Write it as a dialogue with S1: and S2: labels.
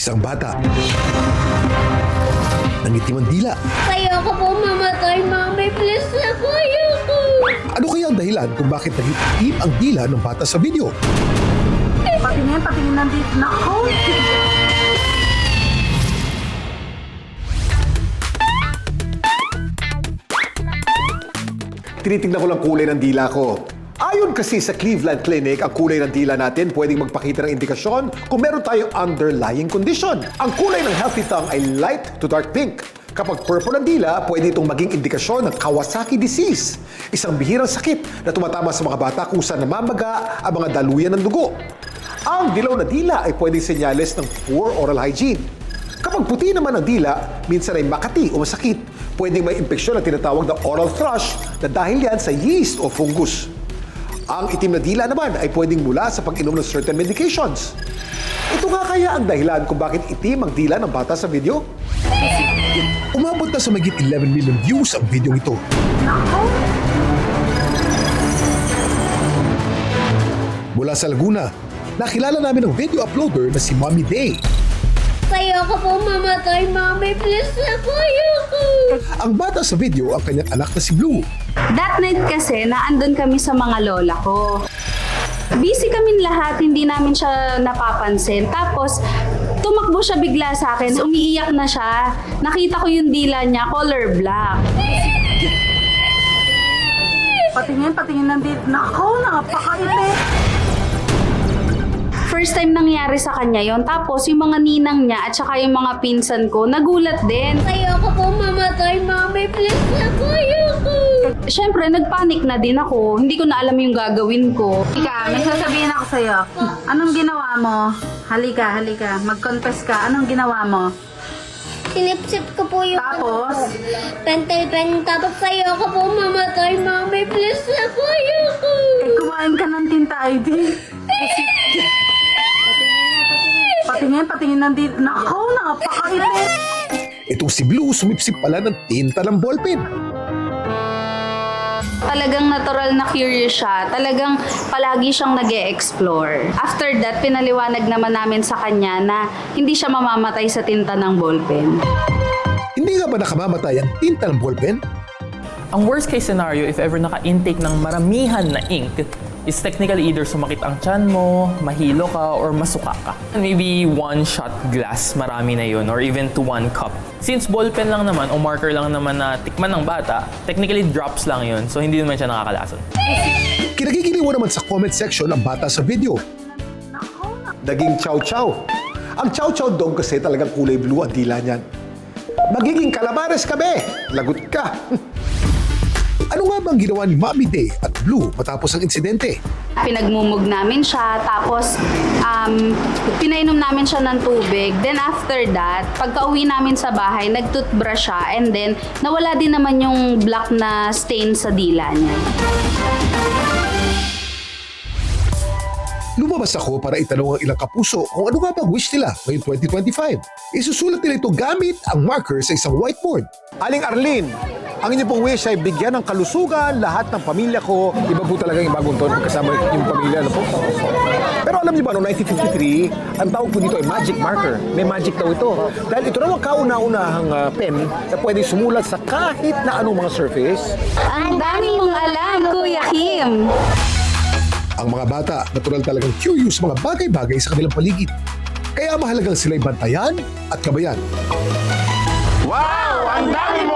S1: Isang bata. Nangitim ang dila.
S2: Ayoko po mamatay, Mami. Please ako, ayoko.
S1: Ano kaya ang dahilan kung bakit naging itim ang dila ng bata sa video?
S3: Patingin nandito na ako.
S4: Tinitingnan ko lang kulay ng dila ko. Ayon kasi sa Cleveland Clinic, ang kulay ng dila natin pwedeng magpakita ng indikasyon kung meron tayong underlying condition. Ang kulay ng healthy tongue ay light to dark pink. Kapag purple ang dila, pwede itong maging indikasyon ng Kawasaki disease, isang bihirang sakit na tumatama sa mga bata kung saan namamaga ang mga daluyan ng dugo. Ang dilaw na dila ay pwedeng senyales ng poor oral hygiene. Kapag puti naman ang dila, minsan ay makati o masakit. Pwedeng may impeksyon na tinatawag na oral thrush na dahil yan sa yeast o fungus. Ang itim na dila naman ay pwedeng mula sa pag-inom ng certain medications. Ito nga kaya ang dahilan kung bakit itim ang dila ng bata sa video?
S1: Umabot na sa magit 11 million views ang video ito. Mula sa Laguna, nakilala namin ang video uploader na si Mommy Day.
S2: Ayoko po mamatay, Mami. Please ako, ayoko.
S1: Ang bata sa video ang kanyang anak na si Blue.
S5: That night kasi, naandun kami sa mga lola ko. Busy kami lahat, hindi namin siya napapansin. Tapos, tumakbo siya bigla sa akin, umiiyak na siya. Nakita ko yung dila niya, color black.
S3: Patingin nandito na ako. Napakailit.
S5: First time nangyari sa kanya yon. Tapos, yung mga ninang niya at saka yung mga pinsan ko, nagulat din.
S2: Ayoko po mamatay, Mami. Please ako, ayoko.
S5: Siyempre, nagpanik na din ako. Hindi ko na alam yung gagawin ko.
S3: Halika, may sasabihin ako sa'yo. Anong ginawa mo? Halika. Mag-confess ka. Anong ginawa mo?
S2: Sinipsip ko po yung
S3: Tapos?
S2: pentel pen. Tapos ayoko po mamatay, Mami. Please ako, ayoko.
S3: Kumain ka ng tinta, Ivy. Patingin nandito na ako. Napakailit.
S1: Itong si Blue sumipsip pala ng tinta ng ballpen.
S5: Talagang natural na curious siya. Talagang palagi siyang nag-e-explore. After that, pinaliwanag naman namin sa kanya na hindi siya mamamatay sa tinta ng ballpen.
S1: Hindi nga ba nakamamatay ang tinta ng ballpen?
S6: Ang worst case scenario, if ever naka-intake ng maramihan na ink, is technically either sumakit ang tiyan mo, mahilo ka, or masuka ka. Maybe one shot glass, marami na yun, or even to one cup. Since ballpen lang naman, o marker lang naman na tikman ng bata, technically drops lang yun, so hindi naman siya nakakalason.
S1: Kinagigiliwan naman sa comment section ang bata sa video.
S4: Naging chow-chow. Ang chow-chow dog kasi talagang kulay blue ang dila niyan. Magiging calamares kami! Lagot ka!
S1: Ano nga bang ginawa ni Mommy Day at Blue matapos ang insidente?
S5: Pinagmumug namin siya, tapos pinainom namin siya ng tubig. Then after that, pagka-uwi namin sa bahay, nag-toothbrush siya, and then nawala din naman yung black na stain sa dila niya.
S1: Lumabas ako para itanong ang ilang kapuso kung ano nga bang wish nila ngayong 2025. Isusulat nila ito gamit ang marker sa isang whiteboard.
S4: Aling Arlene, ang inyong pong wish ay bigyan ng kalusugan lahat ng pamilya ko. Iba po talaga yung bagong taon kasama yung pamilya. Ano po? Pero alam niyo ba, noong 1953, ang tawag po dito ay magic marker. May magic daw ito. Dahil ito raw ang kauna-unahang pen na pwede sumulat sa kahit na anong mga surface.
S5: Ang dami mong alam, Kuya Kim!
S1: Ang mga bata, natural talagang curious mga bagay-bagay sa kanilang paligid. Kaya mahalagang sila'y bantayan at gabayan.
S4: Wow! Ang dami mo